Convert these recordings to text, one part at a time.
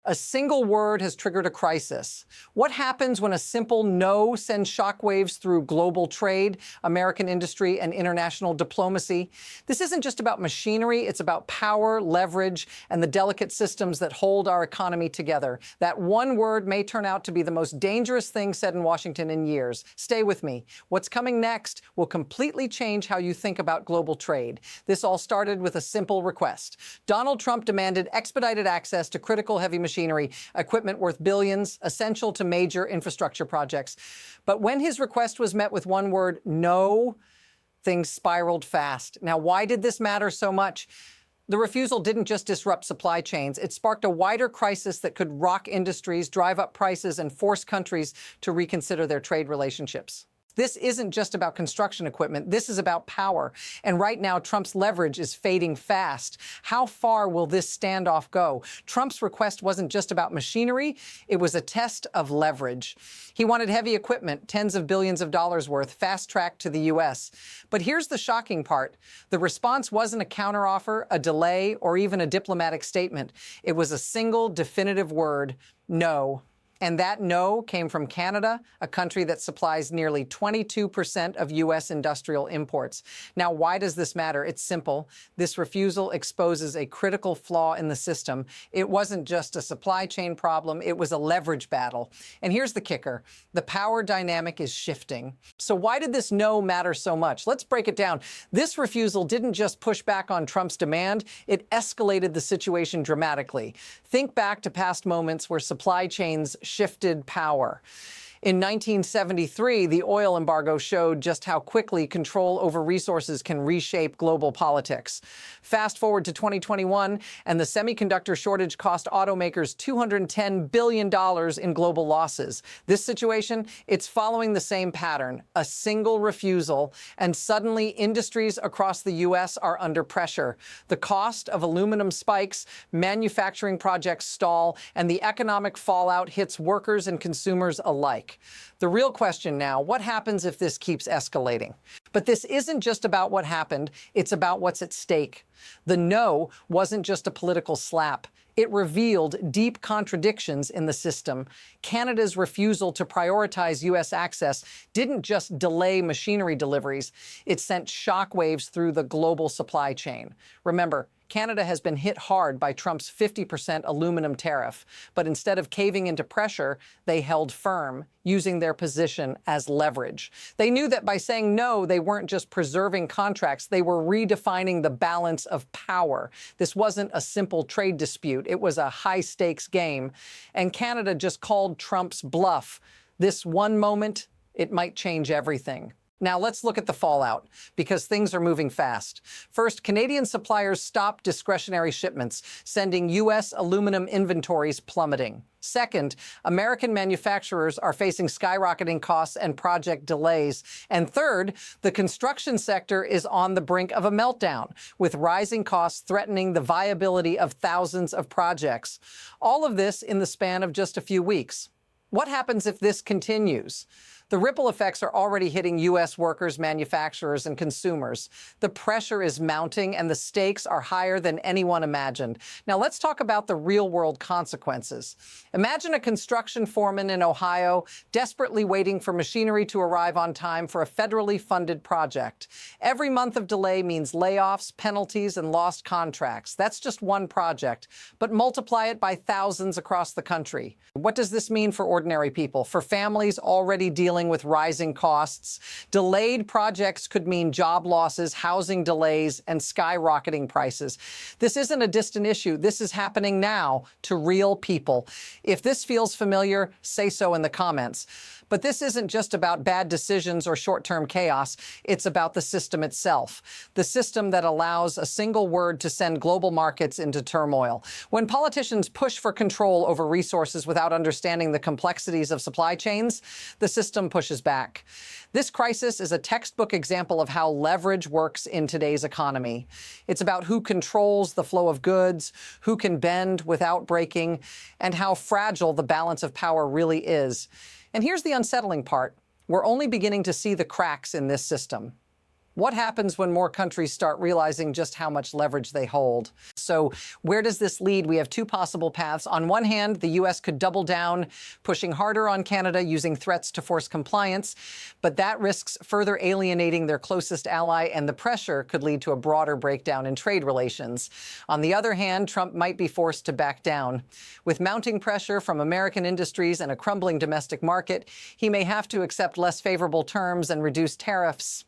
A single word has triggered a crisis. What happens when a simple no sends shockwaves through global trade, American industry, and international diplomacy? This isn't just about machinery, it's about power, leverage, and the delicate systems that hold our economy together. That one word may turn out to be the most dangerous thing said in Washington in years. Stay with me. What's coming next will completely change how you think about global trade. This all started with a simple request. Donald Trump demanded expedited access to critical heavy machinery, equipment worth billions, essential to major infrastructure projects. But when his request was met with one word, no, things spiraled fast. Now, why did this matter so much? The refusal didn't just disrupt supply chains. It sparked a wider crisis that could rock industries, drive up prices, and force countries to reconsider their trade relationships. This isn't just about construction equipment. This is about power. And right now, Trump's leverage is fading fast. How far will this standoff go? Trump's request wasn't just about machinery. It was a test of leverage. He wanted heavy equipment, tens of billions of dollars worth, fast-tracked to the U.S. But here's the shocking part. The response wasn't a counteroffer, a delay, or even a diplomatic statement. It was a single definitive word, no. And that no came from Canada, a country that supplies nearly 22% of U.S. industrial imports. Now, why does this matter? It's simple. This refusal exposes a critical flaw in the system. It wasn't just a supply chain problem. It was a leverage battle. And here's the kicker. The power dynamic is shifting. So why did this no matter so much? Let's break it down. This refusal didn't just push back on Trump's demand. It escalated the situation dramatically. Think back to past moments where supply chains shifted power. In 1973, the oil embargo showed just how quickly control over resources can reshape global politics. Fast forward to 2021, and the semiconductor shortage cost automakers $210 billion in global losses. This situation, it's following the same pattern, a single refusal, and suddenly industries across the U.S. are under pressure. The cost of aluminum spikes, manufacturing projects stall, and the economic fallout hits workers and consumers alike. The real question now, what happens if this keeps escalating? But this isn't just about what happened, it's about what's at stake. The no wasn't just a political slap. It revealed deep contradictions in the system. Canada's refusal to prioritize U.S. access didn't just delay machinery deliveries, it sent shockwaves through the global supply chain. Remember, Canada has been hit hard by Trump's 50% aluminum tariff, but instead of caving into pressure, they held firm, using their position as leverage. They knew that by saying no, they weren't just preserving contracts, they were redefining the balance of power. This wasn't a simple trade dispute, it was a high-stakes game, and Canada just called Trump's bluff. This one moment, it might change everything. Now let's look at the fallout, because things are moving fast. First, Canadian suppliers stopped discretionary shipments, sending U.S. aluminum inventories plummeting. Second, American manufacturers are facing skyrocketing costs and project delays. And third, the construction sector is on the brink of a meltdown, with rising costs threatening the viability of thousands of projects. All of this in the span of just a few weeks. What happens if this continues? The ripple effects are already hitting U.S. workers, manufacturers, and consumers. The pressure is mounting, and the stakes are higher than anyone imagined. Now, let's talk about the real-world consequences. Imagine a construction foreman in Ohio desperately waiting for machinery to arrive on time for a federally funded project. Every month of delay means layoffs, penalties, and lost contracts. That's just one project, but multiply it by thousands across the country. What does this mean for ordinary people, for families already dealing with rising costs? Delayed projects could mean job losses, housing delays, and skyrocketing prices. This isn't a distant issue. This is happening now to real people. If this feels familiar, say so in the comments. But this isn't just about bad decisions or short-term chaos. It's about the system itself, the system that allows a single word to send global markets into turmoil. When politicians push for control over resources without understanding the complexities of supply chains, the system pushes back. This crisis is a textbook example of how leverage works in today's economy. It's about who controls the flow of goods, who can bend without breaking, and how fragile the balance of power really is. And here's the unsettling part. We're only beginning to see the cracks in this system. What happens when more countries start realizing just how much leverage they hold? So where does this lead? We have two possible paths. On one hand, the U.S. could double down, pushing harder on Canada, using threats to force compliance, but that risks further alienating their closest ally, and the pressure could lead to a broader breakdown in trade relations. On the other hand, Trump might be forced to back down. With mounting pressure from American industries and a crumbling domestic market, he may have to accept less favorable terms and reduce tariffs.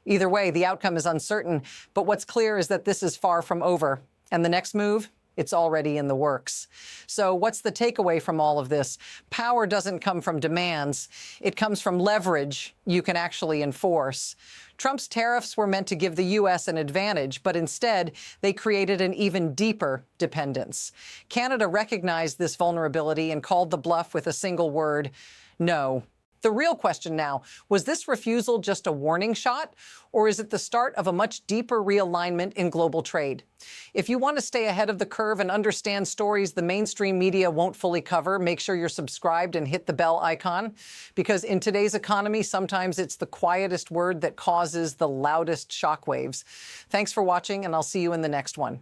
Either way, the outcome is uncertain, but what's clear is that this is far from over. And the next move? It's already in the works. So what's the takeaway from all of this? Power doesn't come from demands. It comes from leverage you can actually enforce. Trump's tariffs were meant to give the U.S. an advantage, but instead, they created an even deeper dependence. Canada recognized this vulnerability and called the bluff with a single word: no. The real question now, was this refusal just a warning shot, or is it the start of a much deeper realignment in global trade? If you want to stay ahead of the curve and understand stories the mainstream media won't fully cover, make sure you're subscribed and hit the bell icon, because in today's economy, sometimes it's the quietest word that causes the loudest shockwaves. Thanks for watching, and I'll see you in the next one.